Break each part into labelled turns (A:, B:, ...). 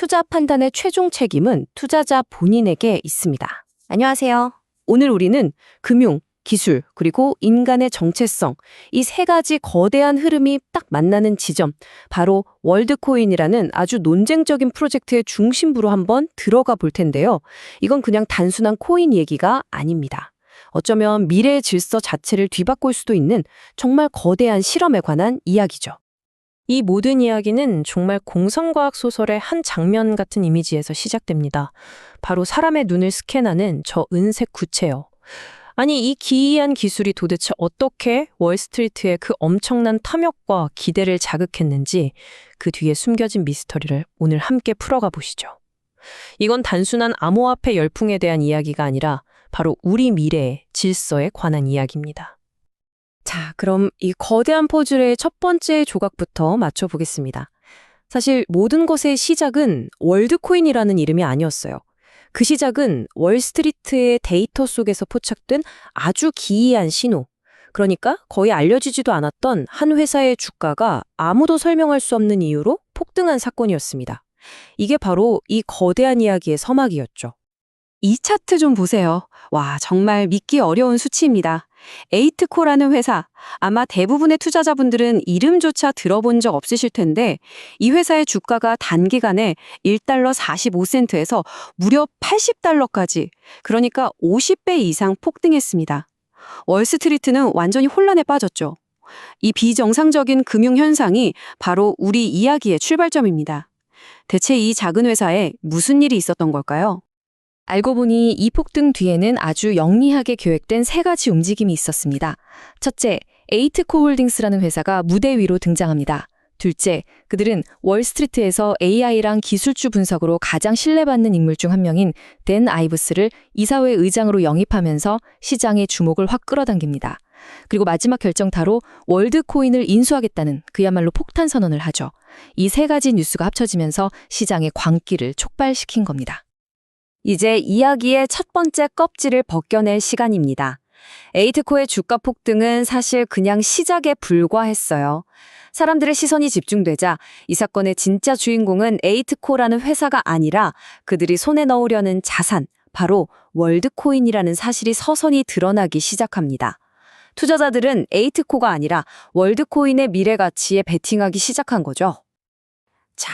A: 투자 판단의 최종 책임은 투자자 본인에게 있습니다. 안녕하세요. 오늘 우리는 금융, 기술, 그리고 인간의 정체성, 이 세 가지 거대한 흐름이 딱 만나는 지점, 바로 월드코인이라는 아주 논쟁적인 프로젝트의 중심부로 한번 들어가 볼 텐데요. 이건 그냥 단순한 코인 얘기가 아닙니다. 어쩌면 미래의 질서 자체를 뒤바꿀 수도 있는 정말 거대한 실험에 관한 이야기죠.
B: 이 모든 이야기는 정말 공상과학 소설의 한 장면 같은 이미지에서 시작됩니다. 바로 사람의 눈을 스캔하는 저 은색 구체요. 아니, 이 기이한 기술이 도대체 어떻게 월스트리트의 그 엄청난 탐욕과 기대를 자극했는지 그 뒤에 숨겨진 미스터리를 오늘 함께 풀어가 보시죠. 이건 단순한 암호화폐 열풍에 대한 이야기가 아니라 바로 우리 미래의 질서에 관한 이야기입니다.
A: 자, 그럼 이 거대한 퍼즐의 첫 번째 조각부터 맞춰보겠습니다. 사실 모든 것의 시작은 월드코인이라는 이름이 아니었어요. 그 시작은 월스트리트의 데이터 속에서 포착된 아주 기이한 신호. 그러니까 거의 알려지지도 않았던 한 회사의 주가가 아무도 설명할 수 없는 이유로 폭등한 사건이었습니다. 이게 바로 이 거대한 이야기의 서막이었죠. 이 차트 좀 보세요. 와, 정말 믿기 어려운 수치입니다. 에이트코라는 회사, 아마 대부분의 투자자분들은 이름조차 들어본 적 없으실 텐데 이 회사의 주가가 단기간에 1달러 45센트에서 무려 80달러까지, 그러니까 50배 이상 폭등했습니다. 월스트리트는 완전히 혼란에 빠졌죠. 이 비정상적인 금융 현상이 바로 우리 이야기의 출발점입니다. 대체 이 작은 회사에 무슨 일이 있었던 걸까요? 알고 보니 이 폭등 뒤에는 아주 영리하게 계획된 세 가지 움직임이 있었습니다. 첫째, 에이트코 홀딩스라는 회사가 무대 위로 등장합니다. 둘째, 그들은 월스트리트에서 AI랑 기술주 분석으로 가장 신뢰받는 인물 중 한 명인 댄 아이브스를 이사회 의장으로 영입하면서 시장의 주목을 확 끌어당깁니다. 그리고 마지막 결정타로 월드코인을 인수하겠다는 그야말로 폭탄 선언을 하죠. 이 세 가지 뉴스가 합쳐지면서 시장의 광기를 촉발시킨 겁니다. 이제 이야기의 첫 번째 껍질을 벗겨낼 시간입니다. 에이트코의 주가 폭등은 사실 그냥 시작에 불과했어요. 사람들의 시선이 집중되자 이 사건의 진짜 주인공은 에이트코라는 회사가 아니라 그들이 손에 넣으려는 자산, 바로 월드코인이라는 사실이 서서히 드러나기 시작합니다. 투자자들은 에이트코가 아니라 월드코인의 미래 가치에 베팅하기 시작한 거죠.
B: 자,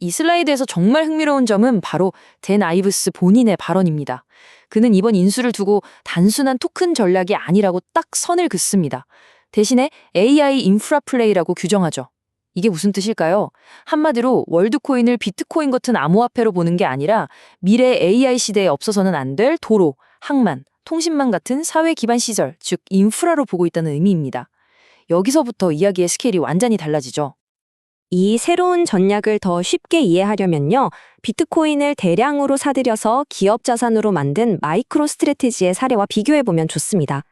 B: 이 슬라이드에서 정말 흥미로운 점은 바로 댄 아이브스 본인의 발언입니다. 그는 이번 인수를 두고 단순한 토큰 전략이 아니라고 딱 선을 긋습니다. 대신에 AI 인프라 플레이라고 규정하죠. 이게 무슨 뜻일까요? 한마디로 월드코인을 비트코인 같은 암호화폐로 보는 게 아니라 미래 AI 시대에 없어서는 안 될 도로, 항만, 통신망 같은 사회 기반 시설, 즉 인프라로 보고 있다는 의미입니다. 여기서부터 이야기의 스케일이 완전히 달라지죠.
C: 이 새로운 전략을 더 쉽게 이해하려면요, 비트코인을 대량으로 사들여서 기업 자산으로 만든 마이크로 스트래티지의 사례와 비교해보면 좋습니다.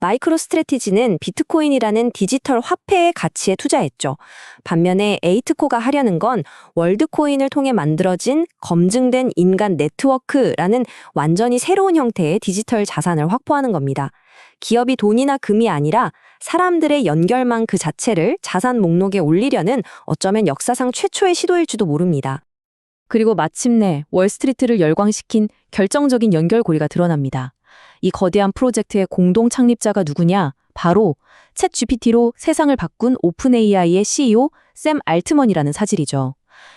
C: 마이크로 스트래티지는 비트코인이라는 디지털 화폐의 가치에 투자했죠. 반면에 에이트코가 하려는 건 월드코인을 통해 만들어진 검증된 인간 네트워크라는 완전히 새로운 형태의 디지털 자산을 확보하는 겁니다. 기업이 돈이나 금이 아니라 사람들의 연결망 그 자체를 자산 목록에 올리려는 어쩌면 역사상 최초의 시도일지도 모릅니다.
A: 그리고 마침내 월스트리트를 열광시킨 결정적인 연결고리가 드러납니다. 이 거대한 프로젝트의 공동 창립자가 누구냐? 바로 챗 GPT로 세상을 바꾼 오픈 AI의 CEO 샘 알트먼이라는 사실이죠.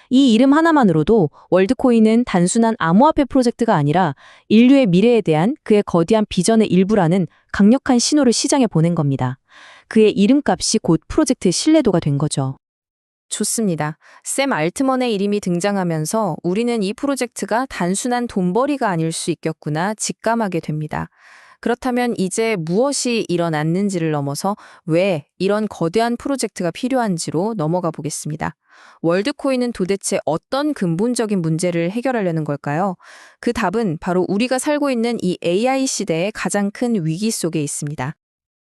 A: 이 이름 하나만으로도 월드코인은 단순한 암호화폐 프로젝트가 아니라 인류의 미래에 대한 그의 거대한 비전의 일부라는 강력한 신호를 시장에 보낸 겁니다. 그의 이름값이 곧 프로젝트의 신뢰도가 된 거죠.
B: 좋습니다. 샘 알트먼의 이름이 등장하면서 우리는 이 프로젝트가 단순한 돈벌이가 아닐 수 있겠구나 직감하게 됩니다. 그렇다면 이제 무엇이 일어났는지를 넘어서 왜 이런 거대한 프로젝트가 필요한지로 넘어가 보겠습니다. 월드코인은 도대체 어떤 근본적인 문제를 해결하려는 걸까요? 그 답은 바로 우리가 살고 있는 이 AI 시대의 가장 큰 위기 속에 있습니다.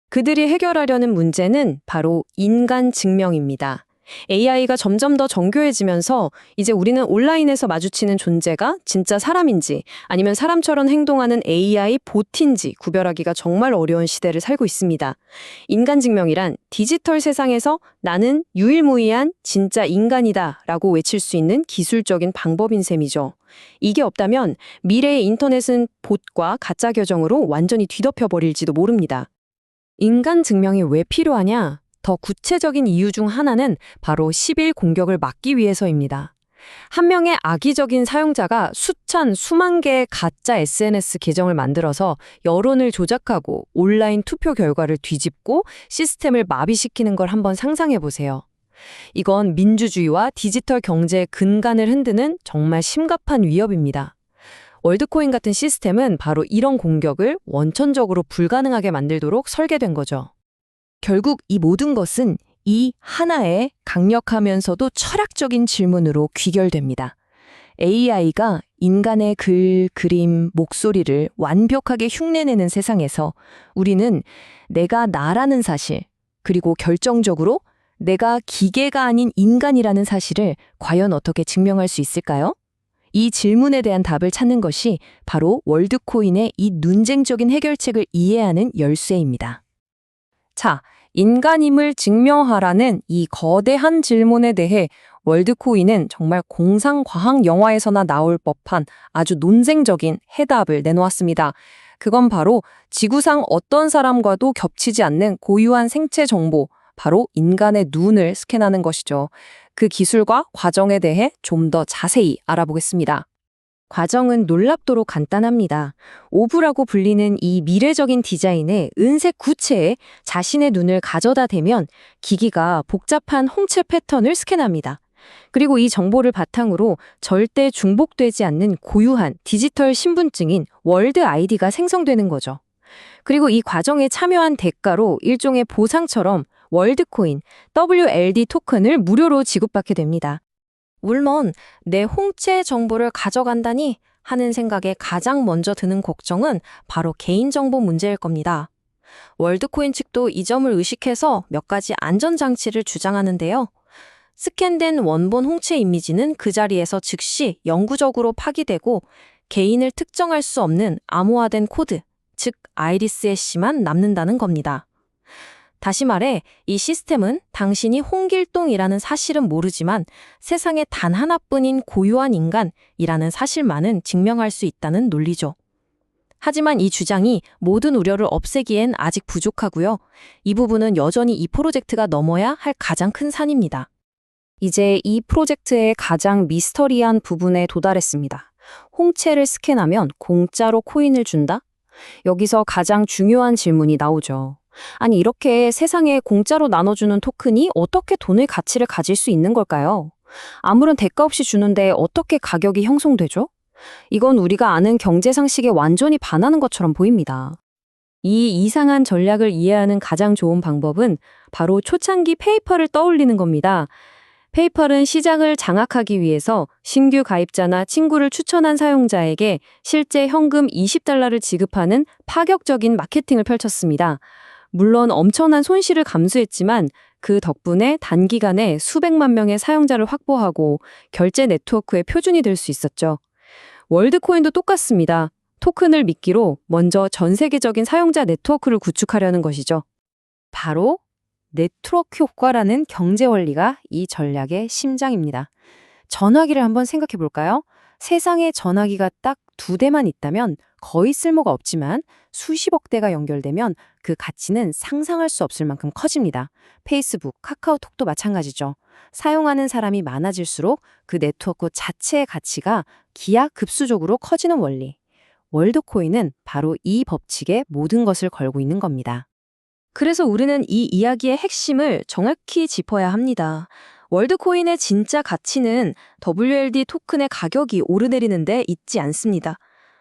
A: 그들이 해결하려는 문제는 바로 인간 증명입니다. AI가 점점 더 정교해지면서 이제 우리는 온라인에서 마주치는 존재가 진짜 사람인지 아니면 사람처럼 행동하는 AI 봇인지 구별하기가 정말 어려운 시대를 살고 있습니다. 인간 증명이란 디지털 세상에서 나는 유일무이한 진짜 인간이다 라고 외칠 수 있는 기술적인 방법인 셈이죠. 이게 없다면 미래의 인터넷은 봇과 가짜 계정으로 완전히 뒤덮여 버릴지도 모릅니다. 인간 증명이 왜 필요하냐? 더 구체적인 이유 중 하나는 바로 10일 공격을 막기 위해서입니다. 한 명의 악의적인 사용자가 수만 개의 가짜 SNS 계정을 만들어서 여론을 조작하고 온라인 투표 결과를 뒤집고 시스템을 마비시키는 걸 한번 상상해 보세요. 이건 민주주의와 디지털 경제의 근간을 흔드는 정말 심각한 위협입니다. 월드코인 같은 시스템은 바로 이런 공격을 원천적으로 불가능하게 만들도록 설계된 거죠. 결국 이 모든 것은 이 하나의 강력하면서도 철학적인 질문으로 귀결됩니다. AI가 인간의 글, 그림, 목소리를 완벽하게 흉내내는 세상에서 우리는 내가 나라는 사실, 그리고 결정적으로 내가 기계가 아닌 인간이라는 사실을 과연 어떻게 증명할 수 있을까요? 이 질문에 대한 답을 찾는 것이 바로 월드코인의 이 논쟁적인 해결책을 이해하는 열쇠입니다. 자, 인간임을 증명하라는 이 거대한 질문에 대해 월드코인은 정말 공상과학 영화에서나 나올 법한 아주 논쟁적인 해답을 내놓았습니다. 그건 바로 지구상 어떤 사람과도 겹치지 않는 고유한 생체 정보, 바로 인간의 눈을 스캔하는 것이죠. 그 기술과 과정에 대해 좀 더 자세히 알아보겠습니다. 과정은 놀랍도록 간단합니다. 오브라고 불리는 이 미래적인 디자인의 은색 구체에 자신의 눈을 가져다 대면 기기가 복잡한 홍채 패턴을 스캔합니다. 그리고 이 정보를 바탕으로 절대 중복되지 않는 고유한 디지털 신분증인 월드 아이디가 생성되는 거죠. 그리고 이 과정에 참여한 대가로 일종의 보상처럼 월드코인, WLD 토큰을 무료로 지급받게 됩니다. 물론 내 홍채 정보를 가져간다니 하는 생각에 가장 먼저 드는 걱정은 바로 개인정보 문제일 겁니다. 월드코인 측도 이 점을 의식해서 몇 가지 안전장치를 주장하는데요. 스캔된 원본 홍채 이미지는 그 자리에서 즉시 영구적으로 파기되고 개인을 특정할 수 없는 암호화된 코드, 즉 아이리스 해시만 남는다는 겁니다. 다시 말해 이 시스템은 당신이 홍길동이라는 사실은 모르지만 세상에 단 하나뿐인 고유한 인간이라는 사실만은 증명할 수 있다는 논리죠. 하지만 이 주장이 모든 우려를 없애기엔 아직 부족하고요. 이 부분은 여전히 이 프로젝트가 넘어야 할 가장 큰 산입니다. 이제 이 프로젝트의 가장 미스터리한 부분에 도달했습니다. 홍채를 스캔하면 공짜로 코인을 준다? 여기서 가장 중요한 질문이 나오죠. 아니 이렇게 세상에 공짜로 나눠주는 토큰이 어떻게 돈의 가치를 가질 수 있는 걸까요? 아무런 대가 없이 주는데 어떻게 가격이 형성되죠? 이건 우리가 아는 경제 상식에 완전히 반하는 것처럼 보입니다. 이 이상한 전략을 이해하는 가장 좋은 방법은 바로 초창기 페이펄을 떠올리는 겁니다. 페이펄은 시장을 장악하기 위해서 신규 가입자나 친구를 추천한 사용자에게 실제 현금 $20를 지급하는 파격적인 마케팅을 펼쳤습니다. 물론 엄청난 손실을 감수했지만 그 덕분에 단기간에 수백만 명의 사용자를 확보하고 결제 네트워크의 표준이 될 수 있었죠. 월드코인도 똑같습니다. 토큰을 미끼로 먼저 전 세계적인 사용자 네트워크를 구축하려는 것이죠. 바로 네트워크 효과라는 경제 원리가 이 전략의 심장입니다. 전화기를 한번 생각해 볼까요? 세상에 전화기가 딱 2대만 있다면 거의 쓸모가 없지만 수십억 대가 연결되면 그 가치는 상상할 수 없을 만큼 커집니다. 페이스북, 카카오톡도 마찬가지죠. 사용하는 사람이 많아질수록 그 네트워크 자체의 가치가 기하급수적으로 커지는 원리. 월드코인은 바로 이 법칙에 모든 것을 걸고 있는 겁니다. 그래서 우리는 이 이야기의 핵심을 정확히 짚어야 합니다. 월드코인의 진짜 가치는 WLD 토큰의 가격이 오르내리는 데 있지 않습니다.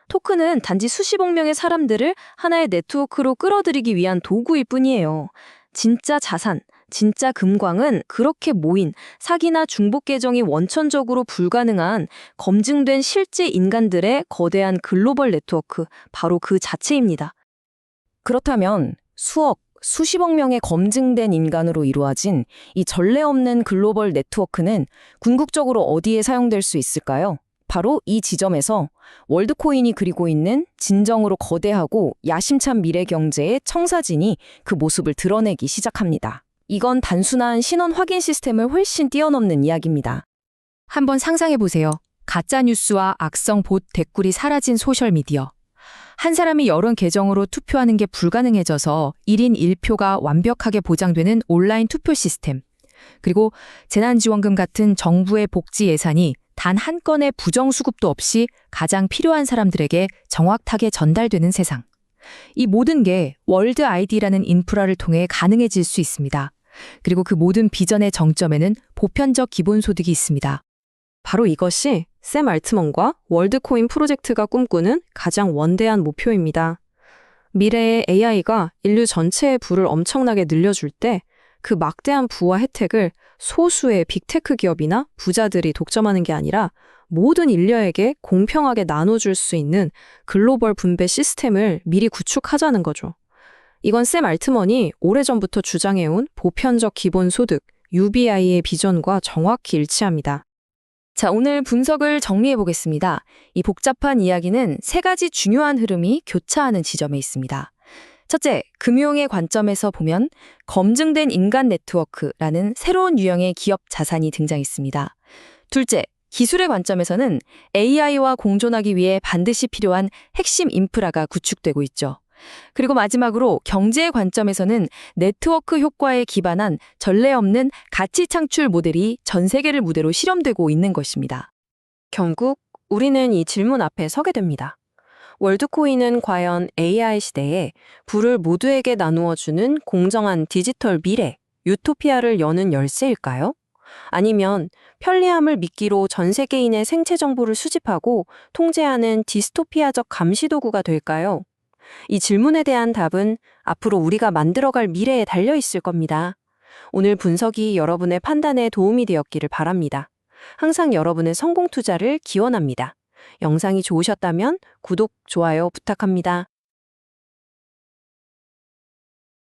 A: 토큰은 단지 수십억 명의 사람들을 하나의 네트워크로 끌어들이기 위한 도구일 뿐이에요. 진짜 자산, 진짜 금광은 그렇게 모인 사기나 중복 계정이 원천적으로 불가능한 검증된 실제 인간들의 거대한 글로벌 네트워크, 바로 그 자체입니다. 그렇다면 수억, 수십억 명의 검증된 인간으로 이루어진 이 전례 없는 글로벌 네트워크는 궁극적으로 어디에 사용될 수 있을까요? 바로 이 지점에서 월드코인이 그리고 있는 진정으로 거대하고 야심찬 미래 경제의 청사진이 그 모습을 드러내기 시작합니다. 이건 단순한 신원 확인 시스템을 훨씬 뛰어넘는 이야기입니다.
B: 한번 상상해보세요. 가짜뉴스와 악성 봇 댓글이 사라진 소셜미디어. 한 사람이 여러 계정으로 투표하는 게 불가능해져서 1인 1표가 완벽하게 보장되는 온라인 투표 시스템. 그리고 재난지원금 같은 정부의 복지 예산이 단 한 건의 부정수급도 없이 가장 필요한 사람들에게 정확하게 전달되는 세상. 이 모든 게 월드 아이디라는 인프라를 통해 가능해질 수 있습니다. 그리고 그 모든 비전의 정점에는 보편적 기본소득이 있습니다.
C: 바로 이것이 샘 알트먼과 월드코인 프로젝트가 꿈꾸는 가장 원대한 목표입니다. 미래의 AI가 인류 전체의 부를 엄청나게 늘려줄 때 그 막대한 부와 혜택을 소수의 빅테크 기업이나 부자들이 독점하는 게 아니라 모든 인류에게 공평하게 나눠줄 수 있는 글로벌 분배 시스템을 미리 구축하자는 거죠. 이건 샘 알트먼이 오래전부터 주장해온 보편적 기본소득, UBI의 비전과 정확히 일치합니다.
B: 자, 오늘 분석을 정리해 보겠습니다. 이 복잡한 이야기는 세 가지 중요한 흐름이 교차하는 지점에 있습니다. 첫째, 금융의 관점에서 보면 검증된 인간 네트워크라는 새로운 유형의 기업 자산이 등장했습니다. 둘째, 기술의 관점에서는 AI와 공존하기 위해 반드시 필요한 핵심 인프라가 구축되고 있죠. 그리고 마지막으로 경제의 관점에서는 네트워크 효과에 기반한 전례 없는 가치 창출 모델이 전 세계를 무대로 실험되고 있는 것입니다.
C: 결국 우리는 이 질문 앞에 서게 됩니다. 월드코인은 과연 AI 시대에 부를 모두에게 나누어주는 공정한 디지털 미래, 유토피아를 여는 열쇠일까요? 아니면 편리함을 미끼로 전 세계인의 생체 정보를 수집하고 통제하는 디스토피아적 감시 도구가 될까요? 이 질문에 대한 답은 앞으로 우리가 만들어갈 미래에 달려 있을 겁니다. 오늘 분석이 여러분의 판단에 도움이 되었기를 바랍니다. 항상 여러분의 성공 투자를 기원합니다. 영상이 좋으셨다면 구독, 좋아요 부탁합니다.